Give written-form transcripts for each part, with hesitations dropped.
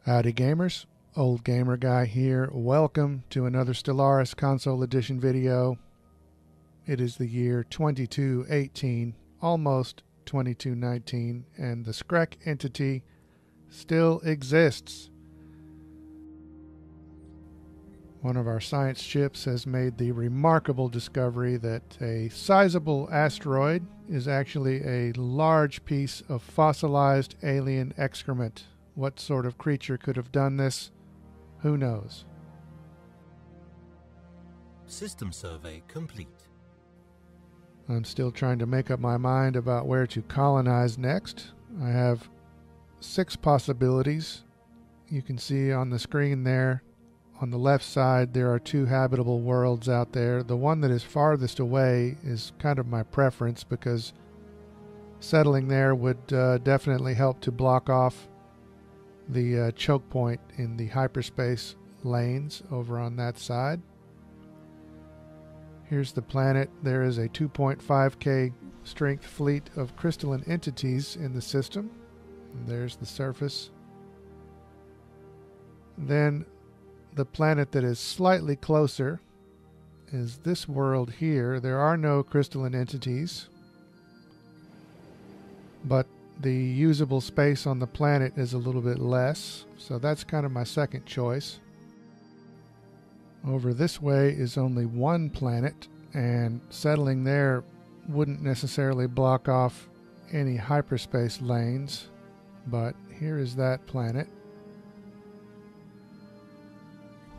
Howdy gamers, Old Gamer Guy here. Welcome to another Stellaris Console Edition video. It is the year 2218, almost 2219, and the Screk entity still exists. One of our science ships has made the remarkable discovery that a sizable asteroid is actually a large piece of fossilized alien excrement. What sort of creature could have done this? Who knows? System survey complete. I'm still trying to make up my mind about where to colonize next. I have 6 possibilities. You can see on the screen there, on the left side, there are 2 habitable worlds out there. The one that is farthest away is kind of my preference because settling there would definitely help to block off the choke point in the hyperspace lanes over on that side. Here's the planet. There is a 2.5K strength fleet of crystalline entities in the system. And there's the surface. Then the planet that is slightly closer is this world here. There are no crystalline entities, but the usable space on the planet is a little bit less, so that's kind of my second choice. Over this way is only one planet, and settling there wouldn't necessarily block off any hyperspace lanes, but here is that planet.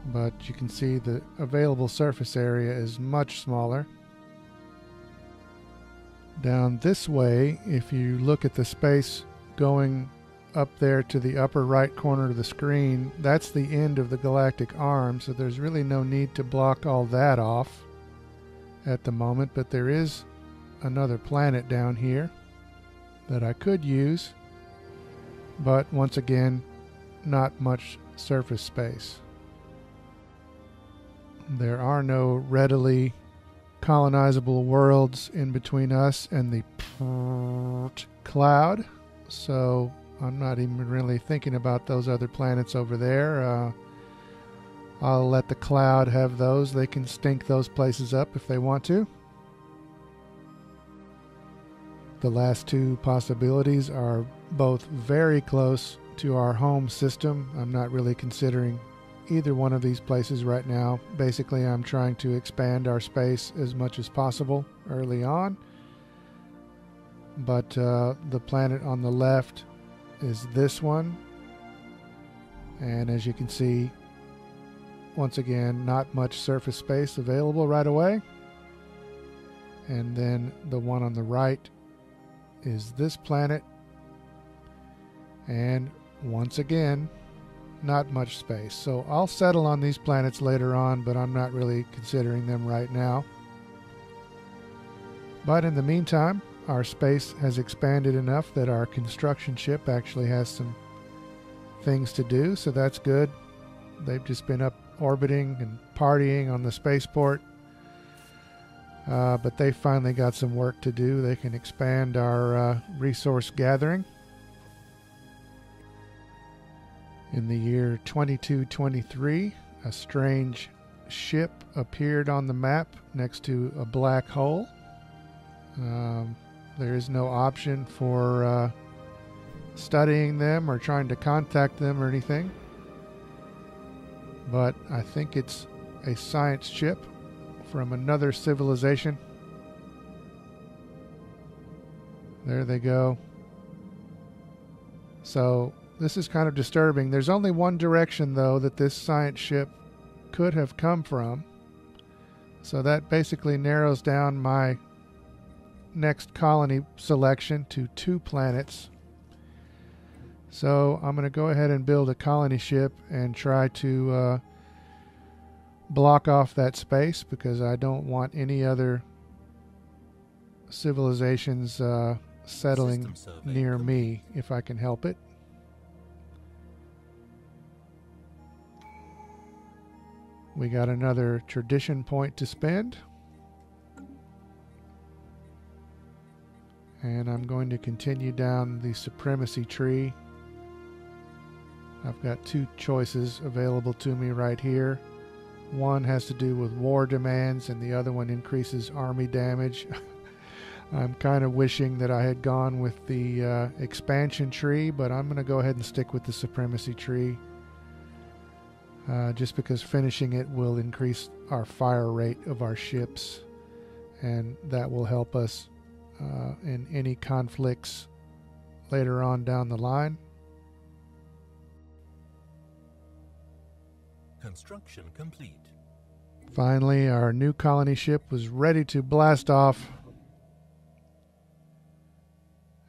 But you can see the available surface area is much smaller. Down this way, if you look at the space going up there to the upper right corner of the screen, that's the end of the galactic arm, so there's really no need to block all that off at the moment, but there is another planet down here that I could use, but once again, not much surface space. There are no readily colonizable worlds in between us and the cloud, so I'm not even really thinking about those other planets over there. I'll let the cloud have those. They can stink those places up if they want to. The last 2 possibilities are both very close to our home system. I'm not really considering either one of these places right now. Basically, I'm trying to expand our space as much as possible early on. But the planet on the left is this one. And as you can see, once again, not much surface space available right away. And then the one on the right is this planet. And once again, not much space. So I'll settle on these planets later on, but I'm not really considering them right now. But in the meantime, our space has expanded enough that our construction ship actually has some things to do, so that's good. They've just been up orbiting and partying on the spaceport, but they finally got some work to do. They can expand our resource gathering. In the year 2223, a strange ship appeared on the map next to a black hole. There is no option for studying them or trying to contact them or anything. But I think it's a science ship from another civilization. There they go. So this is kind of disturbing. There's only one direction, though, that this science ship could have come from. So that basically narrows down my next colony selection to 2 planets. So I'm going to go ahead and build a colony ship and try to block off that space because I don't want any other civilizations settling near me if I can help it. We got another tradition point to spend. And I'm going to continue down the supremacy tree. I've got two choices available to me right here. One has to do with war demands and the other one increases army damage. I'm kind of wishing that I had gone with the expansion tree, but I'm going to go ahead and stick with the supremacy tree. Just because finishing it will increase our fire rate of our ships, and that will help us in any conflicts later on down the line. Construction complete. Finally, our new colony ship was ready to blast off.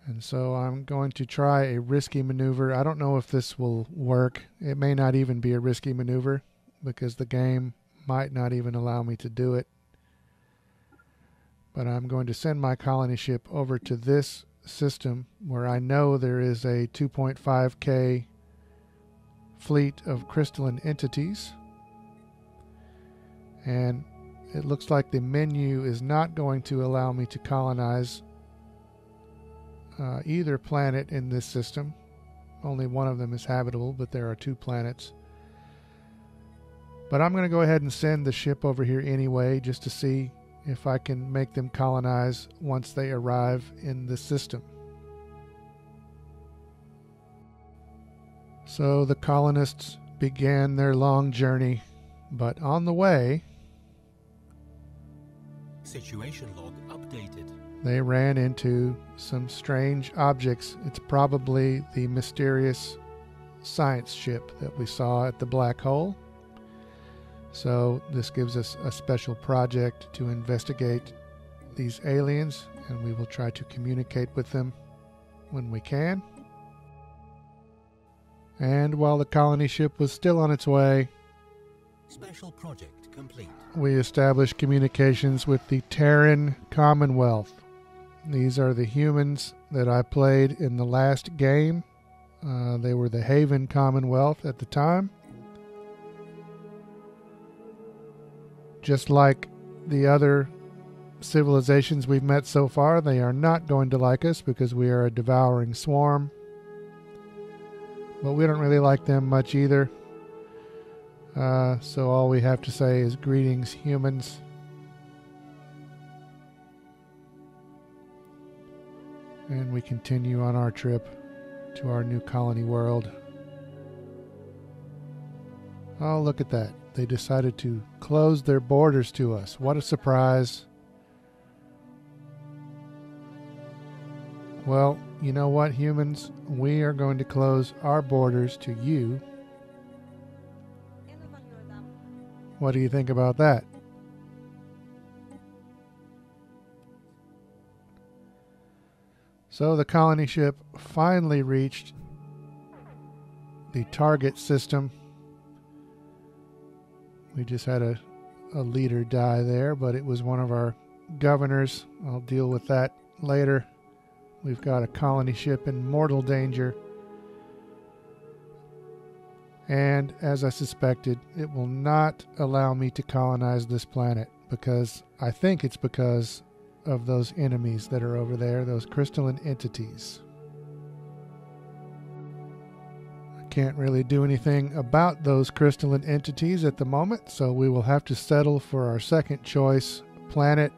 And so I'm going to try a risky maneuver. I don't know if this will work. It may not even be a risky maneuver because the game might not even allow me to do it. But I'm going to send my colony ship over to this system where I know there is a 2.5K fleet of crystalline entities. And it looks like the menu is not going to allow me to colonize either planet in this system. Only one of them is habitable, but there are two planets. But I'm going to go ahead and send the ship over here anyway, just to see if I can make them colonize once they arrive in the system. So the colonists began their long journey, but on the way, Situation log updated. They ran into some strange objects. It's probably the mysterious science ship that we saw at the black hole. So this gives us a special project to investigate these aliens, and we will try to communicate with them when we can. And while the colony ship was still on its way, Special project complete. we established communications with the Terran Commonwealth. These are the humans that I played in the last game. They were the Haven Commonwealth at the time. Just like the other civilizations we've met so far, they are not going to like us because we are a devouring swarm. But we don't really like them much either. So all we have to say is greetings, humans. And we continue on our trip to our new colony world. Oh, look at that. They decided to close their borders to us. What a surprise. Well, you know what, humans? We are going to close our borders to you. What do you think about that? So the colony ship finally reached the target system. We just had a leader die there, but it was one of our governors. I'll deal with that later. We've got a colony ship in mortal danger. And as I suspected, it will not allow me to colonize this planet because I think it's because of those enemies that are over there, those crystalline entities. I can't really do anything about those crystalline entities at the moment, so we will have to settle for our second choice planet.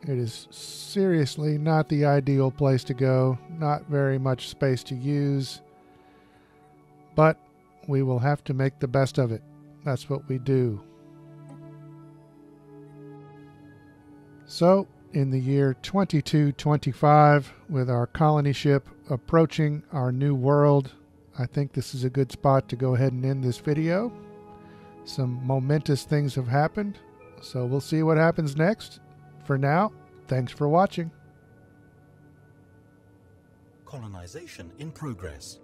It is seriously not the ideal place to go, not very much space to use, but we will have to make the best of it. That's what we do. So, in the year 2225, with our colony ship approaching our new world, I think this is a good spot to go ahead and end this video. Some momentous things have happened, so we'll see what happens next. For now, thanks for watching. Colonization in progress.